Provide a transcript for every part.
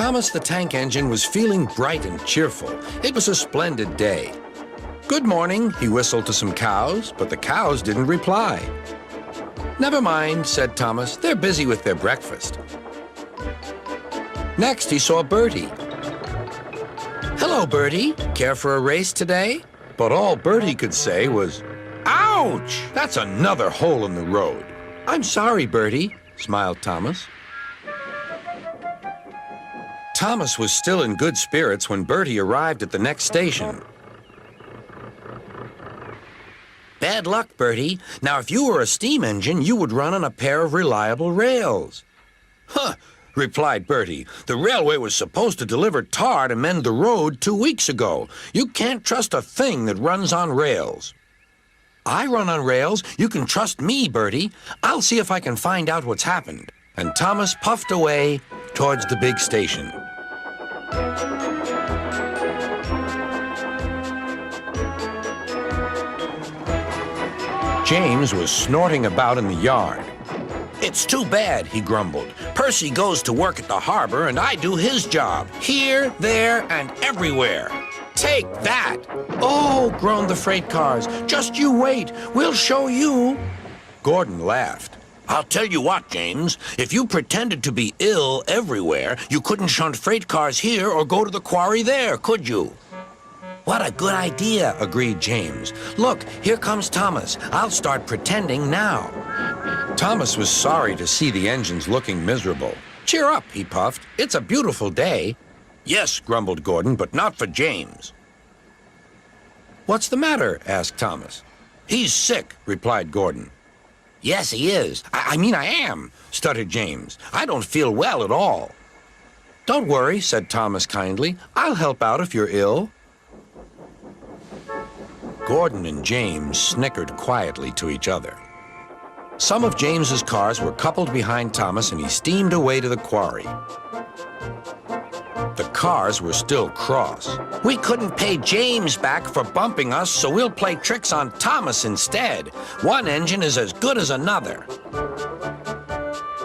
Thomas the Tank Engine was feeling bright and cheerful. It was a splendid day. "Good morning," he whistled to some cows, but the cows didn't reply. "Never mind," said Thomas. "They're busy with their breakfast." Next, he saw Bertie. "Hello, Bertie. Care for a race today?" But all Bertie could say was, "Ouch! That's another hole in the road." "I'm sorry, Bertie," smiled Thomas. Thomas was still in good spirits when Bertie arrived at the next station. "Bad luck, Bertie. Now, if you were a steam engine, you would run on a pair of reliable rails." "Huh," replied Bertie. "The railway was supposed to deliver tar to mend the road 2 weeks ago. You can't trust a thing that runs on rails." "I run on rails. You can trust me, Bertie. I'll see if I can find out what's happened." And Thomas puffed away towards the big station. James was snorting about in the yard. "It's too bad," he grumbled. "Percy goes to work at the harbor and I do his job, here, there, and everywhere. Take that!" "Oh," groaned the freight cars. "Just you wait. We'll show you." Gordon laughed. "I'll tell you what, James. If you pretended to be ill everywhere, you couldn't shunt freight cars here or go to the quarry there, could you?" "What a good idea," agreed James. "Look, here comes Thomas. I'll start pretending now." Thomas was sorry to see the engines looking miserable. "Cheer up," he puffed. "It's a beautiful day." "Yes," grumbled Gordon, "but not for James." "What's the matter?" asked Thomas. "He's sick," replied Gordon. "Yes, he is. I mean, I am," stuttered James. "I don't feel well at all." "Don't worry," said Thomas kindly. "I'll help out if you're ill." Gordon and James snickered quietly to each other. Some of James's cars were coupled behind Thomas, and he steamed away to the quarry. The cars were still cross. "We couldn't pay James back for bumping us, so we'll play tricks on Thomas instead. One engine is as good as another."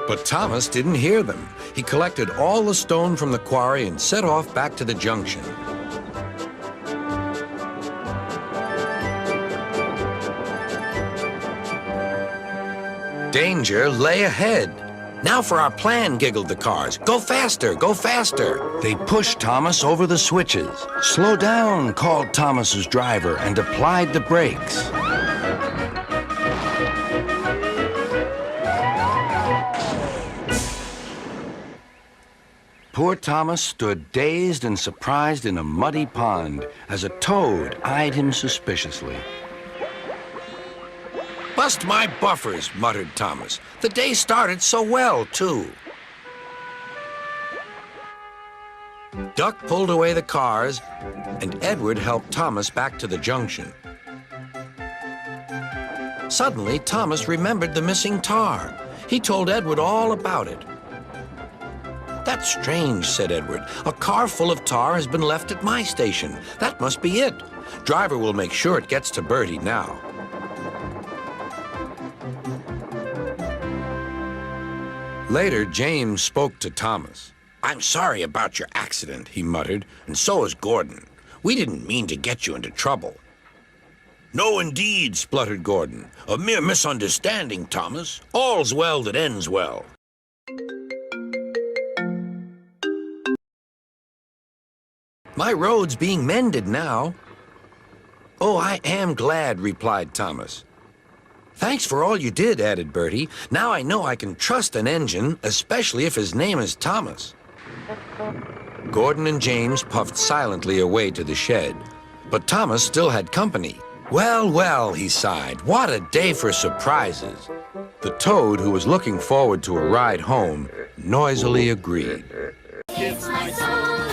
But Thomas didn't hear them. He collected all the stone from the quarry and set off back to the junction. Danger lay ahead. "Now for our plan," giggled the cars. "Go faster, go faster." They pushed Thomas over the switches. "Slow down," called Thomas's driver and applied the brakes. Poor Thomas stood dazed and surprised in a muddy pond as a toad eyed him suspiciously. "Bust my buffers," muttered Thomas. "The day started so well, too." Duck pulled away the cars, and Edward helped Thomas back to the junction. Suddenly, Thomas remembered the missing tar. He told Edward all about it. "That's strange," said Edward. "A car full of tar has been left at my station. That must be it. Driver will make sure it gets to Bertie now." Later, James spoke to Thomas. "I'm sorry about your accident," he muttered, "and so is Gordon. We didn't mean to get you into trouble." "No, indeed," spluttered Gordon. "A mere misunderstanding, Thomas. All's well that ends well." "My road's being mended now." "Oh, I am glad," replied Thomas. "Thanks for all you did," added Bertie. "Now I know I can trust an engine, especially if his name is Thomas." Gordon and James puffed silently away to the shed, but Thomas still had company. "Well, well," he sighed, "what a day for surprises." The toad, who was looking forward to a ride home, noisily agreed. It's my song.